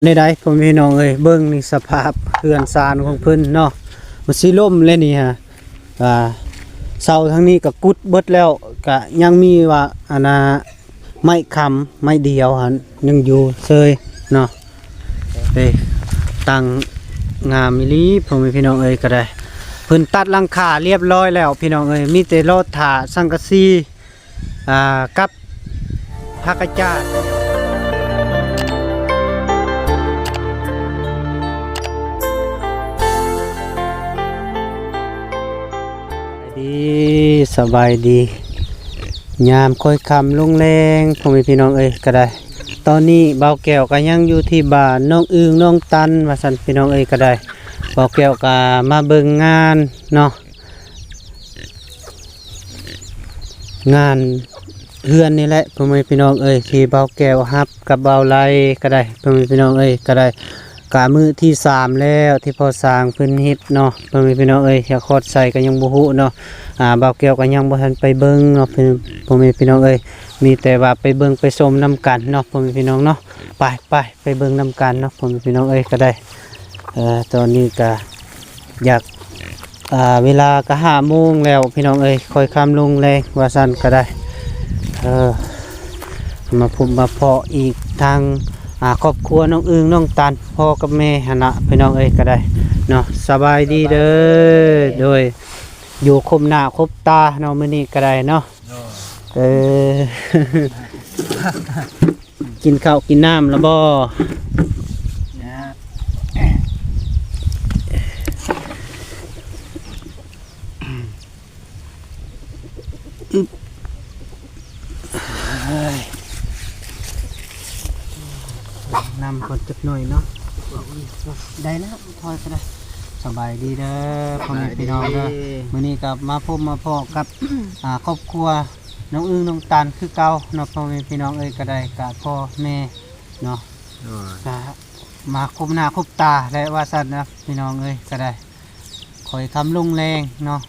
ในใดพ่อพี่น้องเอ้ยเบิ่งนี่สภาพเรือนซานของเพิ่นเนาะมันสิล่มเลยนี่ฮะเสาทางนี้ก็กุดเบิดแล้วก็ยังมีว่าอันน่ะไม้ค้ำไม้เดียวหั่นยังอยู่เซยเนาะเอ้ยตั้งงามอีหลีพ่อพี่น้องเอ้ยก็ได้เพิ่นตัดหลังคาเรียบร้อยแล้วพี่น้องเอ้ยมีแต่รอถาสังกะสีกับผักกระจาดสบายดียามค่อยคำลงแรงพ่อแม่พี่น้องเอ้ยก็ได้ตอนนี้เบาแก้วก็ยังอยู่ที่บ้านน้องอึงน้องตันว่าซั่นพี่น้องเอ้ยก็ได้เบาแก้วก็มาเบิ่งงานเนาะงานเฮือนนี่แหละพ่อแม่พี่น้องเอ้ยที่เบาแก้วฮับกับเบาไลก็ได้พ่อแม่พี่น้องเอ้ยก็ได้กามือที่3แล้วที่พอสร้างพื้นเฮ็ดเนาะพ่อแม่พี่น้องเอ้ยอย่าคอดใส่ก็ยังบ่ฮู้เนาะบ่าวแก้วก็ยังบ่ทันไปเบิ่งเนาะพ่อแม่พี่น้องเอ้ยมีแต่ว่าไปเบิ่งไปชมนํกันเนาะพ่อแม่พี่น้องเนาะไปเบิ่งนํกันเนาะพ่อแม่พี่น้องเอ้ยก็ได้ตอนนี้ก็อยากเวลาก็5 โมงแล้วพี่น้องเอ้ยค่อยค่ำลงแรงว่าซั่นก็ได้มาพบมาพออีกทางครอบครัวน้องอึงน้องตันพ่อกับแม่หั่นน่ะพี่น้องเอ้ยก็ได้เนาะสบายดีเด้อโดยอยู่คมหน้าคบตาเนาะมื้อนี้ก็ได้เนาะกินข้าวกินน้ำแล้วบ่นำคนจักหน่อยเนาะได้แล้วพอก็ได้สบายดีเด้อพ่อแม่พี่น้องเด้อมื้อนี้ก็มาพบมาพอกับครอบครัวน้องอึ้งน้องตันคือเก่าเนาะพ่อแม่พี่น้องเอ้ยก็ได้กับพ่อแม่เนาะก็มาคบหน้าคบตาและว่าซั่นนะพี่น้องเอ้ยก็ได้คอยทำลงแรงเนาะ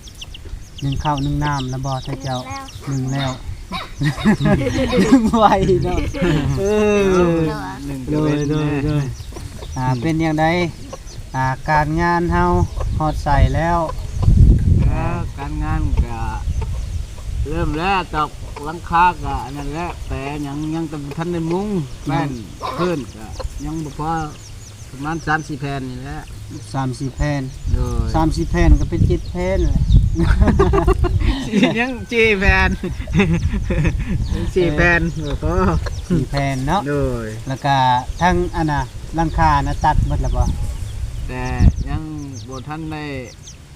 นึ่งข้าวนึ่งน้ำแล้วบ่ถ้าเจ้านึ่งแล้วไหวเนาะโดยเป็นอย่างไรการงานเฮาฮอดใส่แล้วการงานก็เริ่มแล้วตอกหลังคาก็นั่นแหละแต่ยังทันได้มุ้งแม่นขึ้นก็ยังบ่พอประมาณ3-4 แผ่นนี่แหละ3-4 แผ่น3-4 แผ่นก็เป็น7 แผ่นเลยยัง4 แผ่น4 แผ่นก็4 แผ่นเนาะแล้วก็ทั้งอันน่ะหลังคานะตัดหมดแล้วบ่แต่ยังบ่ทันได้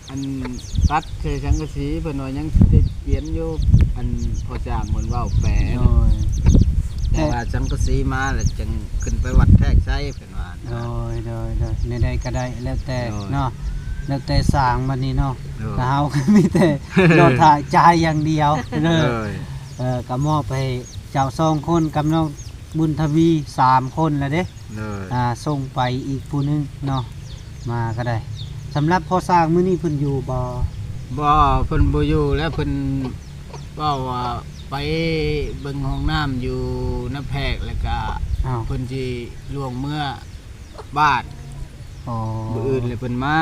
อันตัดเคยสังกะสีเพิ่นว่ายังติดเขียนอยู่อันพอจ้างเพิ่นเว้าแปลแต่ว่าสังกะสีมาแล้วจึงขึ้นไปวัดแทกไสเพิ่นว่าโดยในใดก็ได้แล้วแต่เนาะแล้วแต่สร้างมันนี่เนาะเฮาก็มีแต่รอถ่ายจ่ายอย่างเดียวก็มอบให้เจ้า2 คนกับน้องบุญทวี3 คนแล้วเด้ส่งไปอีกผู้นึงเนาะมาก็ได้สำหรับพอสร้างมื้อนี้เพิ่นอยู่บ่เพิ่นบ่อยู่แล้วเพิ่นเว้าว่าไปเบิ่งห้องน้ำอยู่น้ำแพกแล้วก็เพิ่นสิล่วงเมื่อบ้านมื้ออื่นเลยเพิ่นมา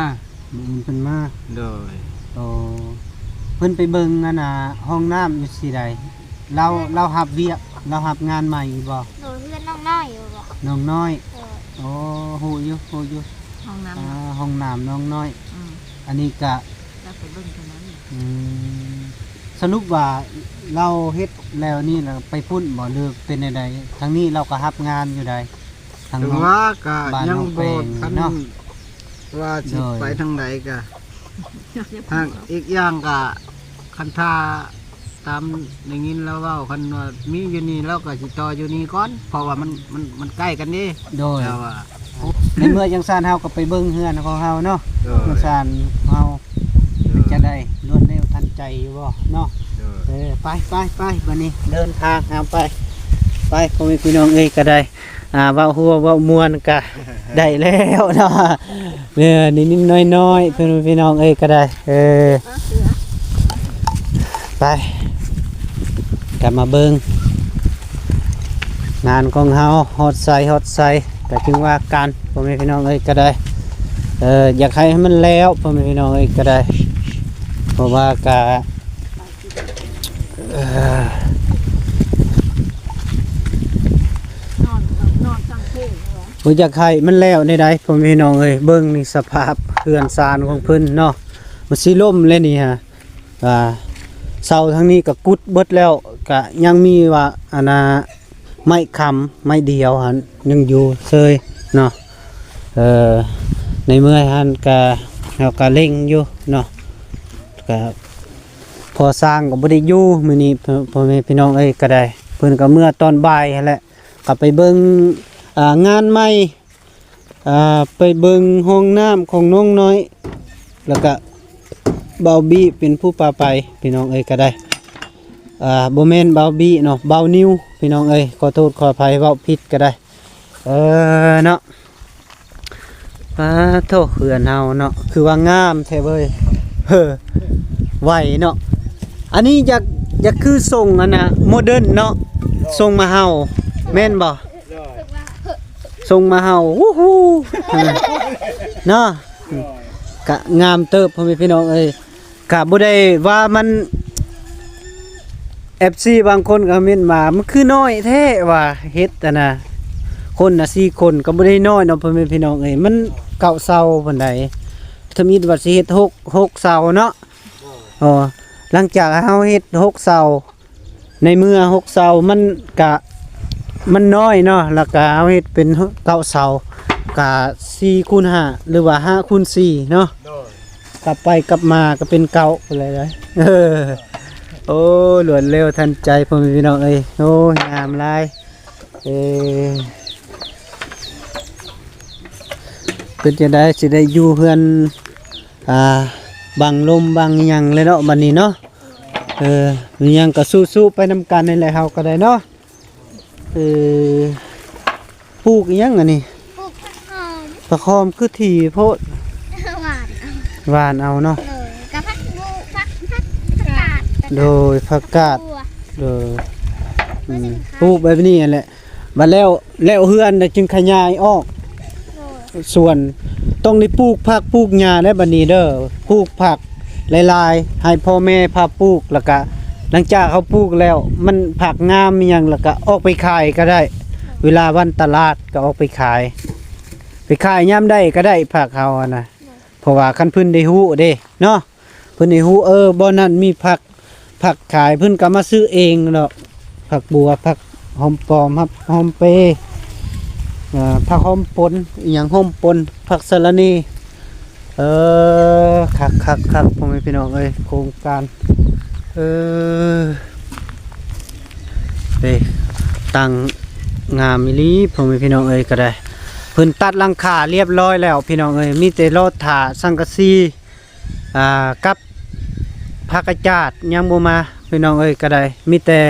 โดยเพิ่นไปเบิ่งอันน่ะห้องน้ำอยู่สิใดเรารับเวียกเรารับงานใหม่บ่เพื่อนน้องน้อยอยู่บ่น้องน้อยฮู้อยู่ห้องน้ำน้องน้อยอันนี้ก็เราไปเบิ่งเท่านั้นสรุปว่าเราเฮ็ดแล้วนี่เราไปพุ่นบ่เลิกเป็นใดๆทั้งนี้เราก็รับงานอยู่ใดทั้งว่าก็ยังบ่ทันเนาะว่าสิไปทางใดก็ทางอีกอย่างก็คันท่าตามได้ยินแล้วว่าคันว่ามีอยู่นี่แล้วก็สิต่ออยู่นี่ก่อนเพราะว่ามันใกล้กันนี่โดยว่าในเมื่อจังซั่นเฮาก็ไปเบิ่งเฮือนของเฮาเนาะจังซั่นเฮาจะได้รวดเร็วทันใจอยู่บ่เนาะไปบัดนี้เดินทางเอาไปพ่อแม่พี่น้องเอ้ยก็ได้เว้าหัวเว้ามวนก็ได้แล้วเนาะเนี่ยนิดๆน้อยๆพี่น้องเอ้ยก็ได้ไปกลับมาเบิ่งงานของเฮาฮอดใส่ ก็จึงว่าการพ่อแม่พี่น้องเอ้ยก็ได้อยากให้มันแล้วพ่อแม่พี่น้องเอ้ยก็ได้เพราะว่าก็นอนกลางคืนเหรอ บ่อยากให้มันแล้วในใดพ่อแม่พี่น้องเอ้ยเบิ่งนี่สภาพเรือนซานของเพิ่นเนาะมันสิล่มเลยนี่ฮะเสาทางนี้ก็กุดเบิดแล้วก็ยังมีว่าอันน่ะไม้ค้ำไม้เดียวหันยังอยู่เซยเนาะในเมื่อหันก็เราก็เร่งอยู่เนาะก็พอสร้างก็บ่ได้อยู่มื้อนี้พ่อแม่พี่น้องเอ้ยก็ได้เพิ่นก็เมื่อตอนบ่ายหั่นแหละก็ไปเบิ่งงานใหม่ไปเบิ่งห้องน้ำของน้องน้อยแล้วก็เบาบี้เป็นผู้ปาไปพี่น้องเอ้ยก็ได้บ่แม่นเบาบี้เนาะเบานิ้วพี่น้องเอ้ยขอโทษขออภัยเว้าผิดก็ได้เนาะโทษเขื่อนเฮาเนาะคือว่างามแท้เว้ยไหวเนาะอันนี้อยากคือทรงอันน่ะโมเดิร์นเนาะทรงมาเฮาแม่นบ่ทรงมาเฮาวู้ฮู้เนาะกะงามเติบพ่อแม่พี่น้องเอ้ยกะบ่ได้ว่ามัน FC บางคนก็เม้นมามันคือน้อยแท้ว่าเฮ็ดอันน่ะคนน่ะ4คนก็บ่ได้น้อยเนาะพ่อแม่พี่น้องเอ้ยมันเก่าเซาปานใดถ้ามีว่าสิเฮ็ด6เซาเนาะหลังจากเฮาเฮ็ด6เซาในเมื่อ6เซามันน้อยเนาะแล้วก็เฮาเฮ็ดเป็น9เซากะ4คูณ5หรือว่า5คูณ4เนาะกลับไปกลับมาก็เป็นเก่าไปเลยนะโอ้รวดเร็วทันใจพ่อแม่พี่น้องเอ้ยโอ้งามหลายเป็นจะได้สิได้อยู่เพื่อนบังลมบังหยังเลยเนาะบัดนี้เนาะมีหยังก็สู้ๆไปนำกันนี่แหละเฮาก็ได้เนาะปลูกอีหยังอันนี้ ปลูกผักหอม ประคอมคือถี่โพด หวานเอาหวานเอาเนาะ กับผักบุผักกาด โดยผักกาด บัว โดยปลูกแบบนี้นั่นแหละบัดแล้วเฮือนน่ะจึงขยายออก โดย ส่วนต้องได้ปลูกผักปลูกหญ้าได้บัดนี้เด้อปลูกผักหลายๆให้พ่อแม่พาปลูกแล้วก็หลังจากเขาปลูกแล้วมันผักงามมีหยังแล้วก็ออกไปขายก็ได้ เวลาวันตลาดก็ออกไปขายยามได้ก็ได้ผักเฮาอะนะเพราะว่าคันเพิ่นได้ฮู้เด้เนาะเพิ่นได้ฮู้บ่นั้นมีผักขายเพิ่นก็มาซื้อเองเนาะผักบัวผักหอมปลอมครับหอมเปผักหอมปนอหย่างหอมปนผักสะระนีคักพ่อแม่พี่น้องเอ้ยโครงการตั้งงามอีหลีพ่อแม่พี่น้องเอ้ยก็ได้เพิ่นตัดหลังคาเรียบร้อยแล้วพี่น้องเอ้ยมีแต่รอถาสังกะสีกับผักกระจาดยังบ่มาพี่น้องเอ้ยก็ได้มีแต่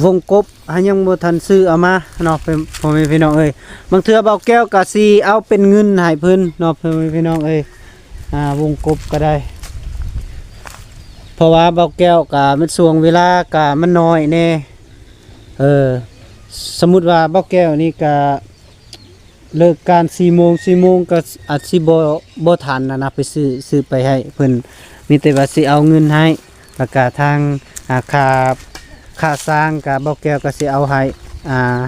วงกบยังบ่ทันซื้อเอามาเนาะพ่อแม่พี่น้องเอ้ยบางเทื่อเบาแก้วก็สิเอาเป็นเงินให้เพิ่นเนาะพ่อแม่พี่น้องเอ้ยวงกบก็ได้เพราะว่าเบาแก้วก็มันช่วงเวลาก็มันน้อยแน่สมมุติว่าเบาแก้วนี่ก็เลิกการ4 โมงก็อาจสิบ่ทันนะไปซื้อไปให้เพิ่นมีแต่ว่าสิเอาเงินให้แล้วก็ทางค่าสร้างกับเบาแก้วก็สิเอา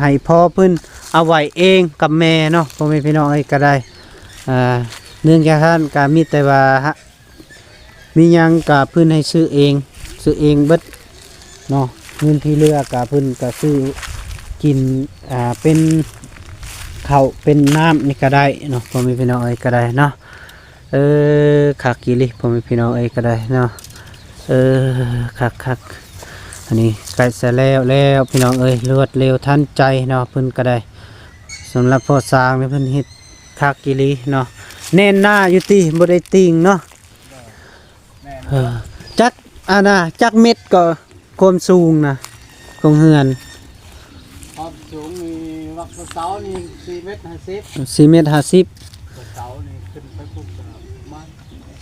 ให้พ่อเพิ่นเอาไว้เองกับแม่เนาะพ่อแม่พี่น้องเอ้ยก็ได้เนื่องจากท่านก็มีแต่ว่ามีหยังก็เพิ่นให้ซื้อเองเบิดเนาะเงินที่เหลือก็เพิ่นก็ซื้อกินเป็นข้าวเป็นน้ำนี่ก็ได้เนาะพ่อแม่พี่น้องเอ้ยก็ได้เนาะคักอีหลีพ่อแม่พี่น้องเอ้ยก็ได้เนาะคักอันนี้ใกล้จะแล้วพี่น้องเอ้ยรวดเร็วทันใจเนาะเพิ่นก็ได้สำหรับพ่อสร้างนี่เพิ่นเฮ็ดคักอีหลีเนาะแน่นหน้าอยู่ติบ่ได้ติงเนาะจักเม็ดก็ความสูงนะของเฮือน ความสูงมีวักเสานี่4 เมตร 50 4 เมตร 50 เสานี่ขึ้นไปปุ๊บก็ประมาณ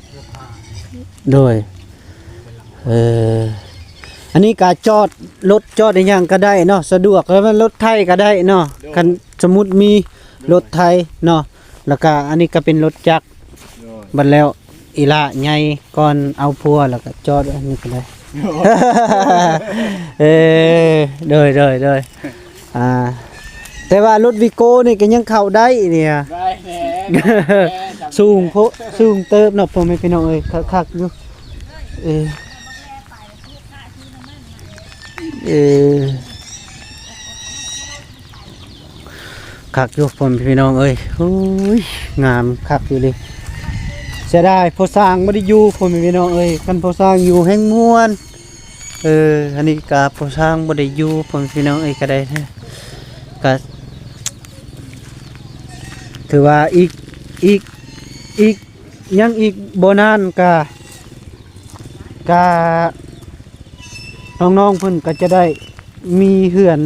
เกือบ5 โดย อันนี้ก็จอดรถจอดได้หยังก็ได้เนาะสะดวกแล้วมันรถไทยก็ได้เนาะคันสมมุติมีรถไทยเนาะแล้วก็อันนี้ก็เป็นรถจักร โดย บัดแล้วอีละใหญ่ก่อนเอาพัวแล้วก็จอดอันนี้ก็ได้ เออโดยอ่าแต่ว่ารถวิโก้นี่ก็ยังเข้าได้เนี่ย ได้แน่ สูงโพสูงเติบเนาะพ่อแม่พี่น้องเอ้ยคักๆอยู่เออเออคักอยู่พ่อแม่พี่น้องเอ้ยโอ้ยงามคักอยู่เลยเสียดายพอสร้างบ่ได้อยู่พ่อแม่พี่น้องเอ้ยคันพอสร้างอยู่แห่งม่วนอันนี้ก็พอสร้างบ่ได้อยู่พ่อแม่พี่น้องเอ้ยก็ได้นะก็ถือว่าอีกยังอีกบ่นานก็น้องๆเพิ่นก็จะได้มีเฮือน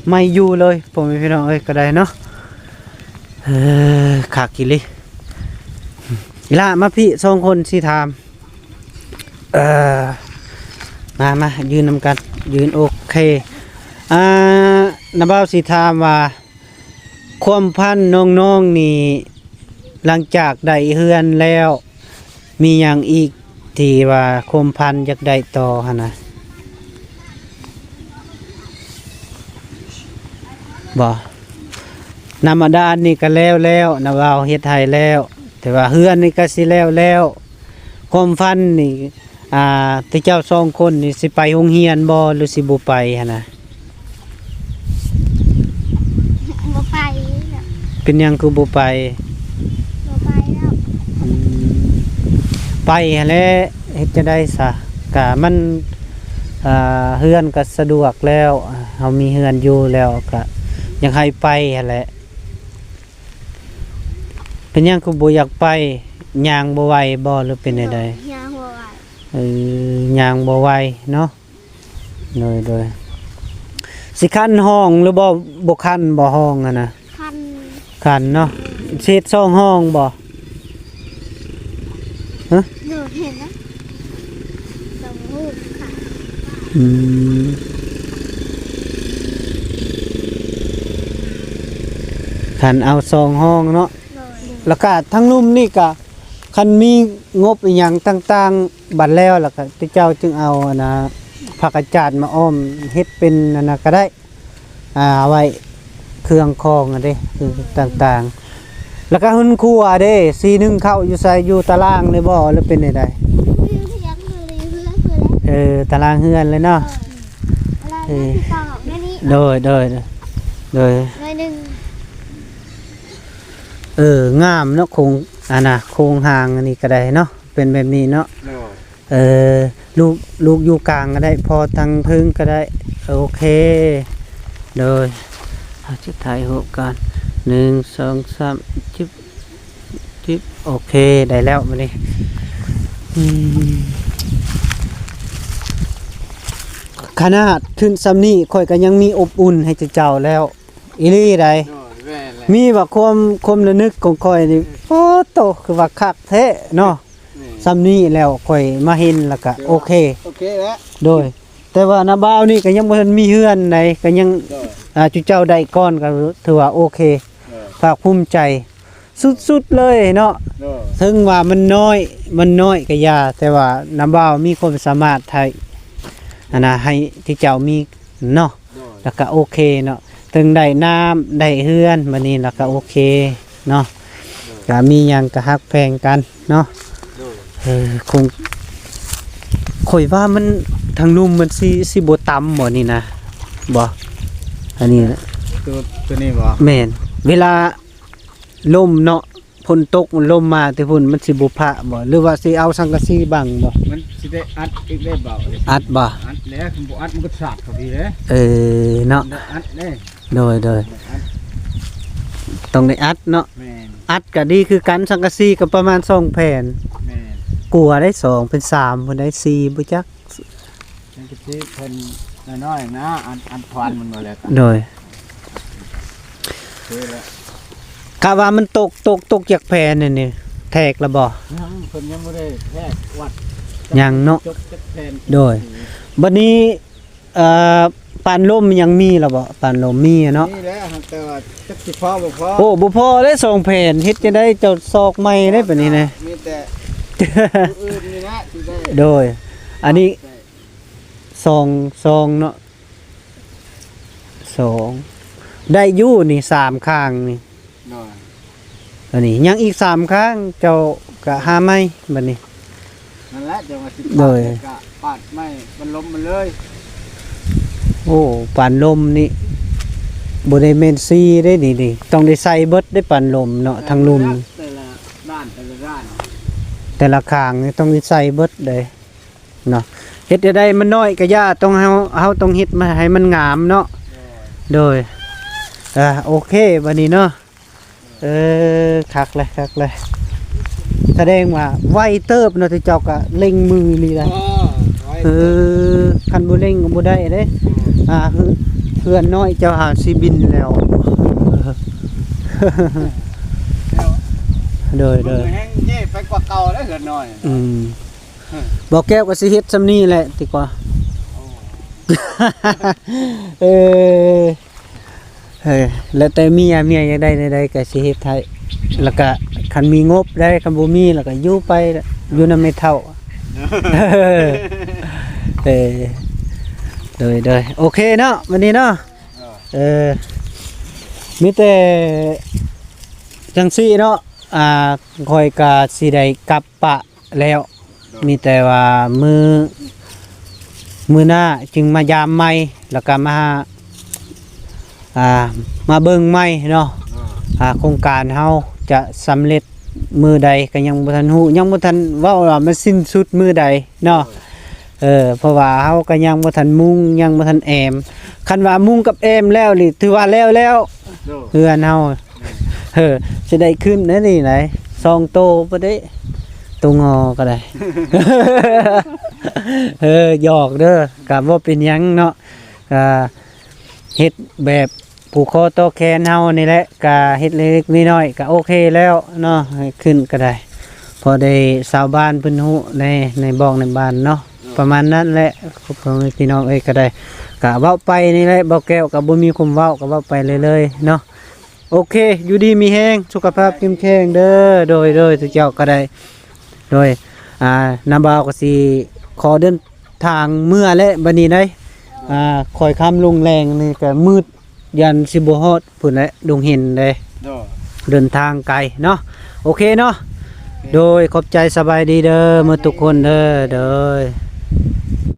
ใหม่อยู่เลยพ่อแม่พี่น้องเอ้ยก็ได้เนาะคักอีหลีอีหล่ามาพี่สองคนสิถามมายืนนำกันยืนโอเคน้าบ่าวสิถามว่าความพันน้องๆนี่หลังจากได้เฮือนแล้วมีอย่างอีกที่ว่าความพันอยากได้ต่อหั่นน่ะบ่ธรรมดานี่ก็แล้วน้าบ่าวเฮ็ดให้แล้วแต่ว่าเฮือนนี่ก็สิแล้วความพันนี่ที่เจ้าสองคนนี่สิไปโรงเรียนบ่หรือสิบ่ไปหั่นน่ะ บ่ไปแล้ว เป็นหยังคือบ่ไป บ่ไปแล้ว ไปหั้นแหละเฮ็ดจะได้ซะกะมันเฮือนก็สะดวกแล้วเฮามีเฮือนอยู่แล้วก็ยังให้ไปหั่นแหละเป็นหยังคือบ่อยากไปย่างบ่ไหวบ่หรือเป็นใด ยาหัวไหว ย่างบ่ไหวเนาะโดยสิคันห้องหรือบ่คันบ่ห้องอะนะ คัน คันเนาะเช็ดซ่องห้องบ่ หนูเห็นนะสมมุติค่ะ คันเอาซองห้องเนาะ เลย แล้วก็ทั้งนุ่มนี่ก็คันมีงบอีหยังต่างๆบัดแล้วแล้วก็ที่เจ้าจึงเอาผักอาจารย์มาอ้อมเฮ็ดเป็นอันนะก็ได้เอาไว้เครื่องคองอันเด้คือต่างๆ แล้วก็หุ่นครัวเด้ซีนึงเข้าอยู่ใส่อยู่ตารางเลยบ่หรือเป็นใด คือพยักคือเลยเพื่อนคือแล้ว ตารางเฮือนเลยเนาะ อะไรที่ตอบแม่นี้ โดย หน่อยหนึ่ง งามเนาะโครงโครงหางอันนี้ก็ได้เนาะเป็นแบบนี้เนาะ โดย ลูกอยู่กลางก็ได้พอทางพึ่งก็ได้โอเคเลยจุดถ่ายรูปกัน1 2 3จิ๊บโอเคได้แล้วมานี่ขนาดขึ้นซ้ำนี่ค่อยก็ยังมีอบอุ่นให้เจ้าแล้วอีหลี่ใด โดยแม่นแหละ มีว่าความระนึกของค่อยนี่โอ้โตคือว่าคักแท้เนาะ นี่ ซ้ำนี้แล้วค่อยมาเห็นแล้วก็โอเค โอเคแล้ว โดย แต่ว่านาบ่าวนี่ก็ยังบ่ทันมีเฮือนใดก็ยัง โดย จุเจ้าได้ก้อนก็ถือว่าโอเค โดย ภาคภูมิใจสุดๆเลยเนาะ โดย ถึงว่ามันน้อยก็อย่าแต่ว่านาบ่าวมีความสามารถให้ที่เจ้ามีเนาะ โดย แล้วก็โอเคเนาะถึงได้น้ำได้เฮือนบัดนี้แล้วก็โอเคเนาะก็มีหยังก็ฮักแพงกันเนาะ โดย คงข่อยว่ามันทางนุ่มมันสิบ่ต่ำบ่นี่นะบ่อันนี้นะ ตัวนี้บ่ แม่นเวลาลมเนาะฝนตกลมมาแต่พุ่นมันสิบ่พะบ่หรือว่าสิเอาสังกะสีบังบ่ มันสิได้อัดอีกได้เบา อัดบ่ อัดแล้วคุณบ่อัดมันก็สาดเข้าไปเลย เนาะ อัดเด้ โดย อัด ต้องได้อัดเนาะ แม่น อัดก็ดีคือกันสังกะสีก็ประมาณ2แผ่น แม่น กลัวได้2เป็น3พุ่นได้4บ่จัก มันก็สิเพิ่นน้อยๆนะอัดพานมันมาแล้วกัน โดย โอเคแล้ว กะว่ามันตกจากแผ่นนี่แทกแล้วบ่ ยังเพิ่นยังบ่ได้แทกวัด ยังเนาะ จบจักแผ่น โดย บัดนี้ปานลมยังมีแล้วบ่ปานลมมีอะเนาะ นี่แหละแต่ว่าจักสิพอบ่พอ โอ้บ่พอเลยสองแผ่นเฮ็ดจังได๋เจ้าซอกใหม่ได้ปานนี้นะ มีแต่ผู้อื่นนี่นะที่ได้ โดย อันนี้ซองเนาะสองได้อยู่นี่3ข้างนี่ หน่อย อันนี้ยังอีก3ข้างเจ้าก็หาใหม่บัดนี้ นั่นแหละเดี๋ยวมาสิ โดย ก็ปาดไม่มันล้มมันเลย โอ้ปานลมนี่บ่ได้แม่นซีได้นี่ต้องได้ใส่เบิดได้ปานลมเนาะทางลม แต่ละด้านแต่ละด้าน แต่ละข้างนี่ต้องได้ใส่เบิดเลยเนาะเฮ็ดได้มันน้อยก็ย่าต้องเฮาต้องเฮ็ดมาให้มันงามเนาะโดยโอเคบัดนี้เนาะคักเลยแสดงว่าไวเติบเนาะที่เจ้าก็เล็งมือนี่แหละคันบ่เล็งก็บ่ได้เด้คือเพื่อนน้อยเจ้าหาสิบินแล้ว โดย มือแห้งเย่ไปกว่าเก่าแล้วเหือนหน่อย บอกแก้วก็สิเฮ็ดซำนี้แหละดีกว่า เออแล้วแต่เมียอยากได้ใดๆก็สิเฮ็ดให้แล้วก็คันมีงบได้คันบ่มีแล้วก็อยู่ไปอยู่นำไม่เท่า เออโดยโอเคเนาะวันนี้เนาะมีแต่จังซี่เนาะคอยก็สิได้กลับปะแล้ว มีแต่ว่ามือหน้าจึงมายามใหม่แล้วก็มาเบิ่งใหม่เนาะโครงการเฮาจะสำเร็จมือใดก็ยังบ่ทันฮู้ยังบ่ทันเว้าว่ามันสิ้นสุดมือใดเนาะเพราะว่าเฮาก็ยังบ่ทันมุงยังบ่ทันแอมคันว่ามุงกับแอมแล้วนี่ถือว่าแล้วเฮือนเฮาสิได้ขึ้นนะนี่ไหน2โตบ่ได้ตัวงอก็ได้ หยอกเด้อกับว่าเป็นหยังเนาะเฮ็ดแบบผูกคอต่อแขนเฮานี่แหละก็เฮ็ดเล็กๆน้อยๆก็โอเคแล้วเนาะให้ขึ้นก็ได้พอได้ชาวบ้านเพิ่นฮู้ในบอกในบ้านเนาะประมาณนั้นแหละพ่อแม่พี่น้องก็ได้ก็เว้าไปนี่แหละเบาแก้วก็บ่มีคุมเว้าก็เว้าไปเลยๆเนาะโอเคอยู่ดีมีแฮงสุขภาพเข้มแข็งเด้อโดยทุกเจ้าก็ได้โดยน้ำบ่าวก็สิขอเดินทางเมื่อและบัดนี้ได้คอยค้ำลงแรงนี่ก็มืดยันสิบ่ฮอดพุ่นแหละดงเห็นได้เดินทางไกลเนาะโอเคเนาะโดยขอบใจสบายดีเด้อมื้อทุกคนเด้อ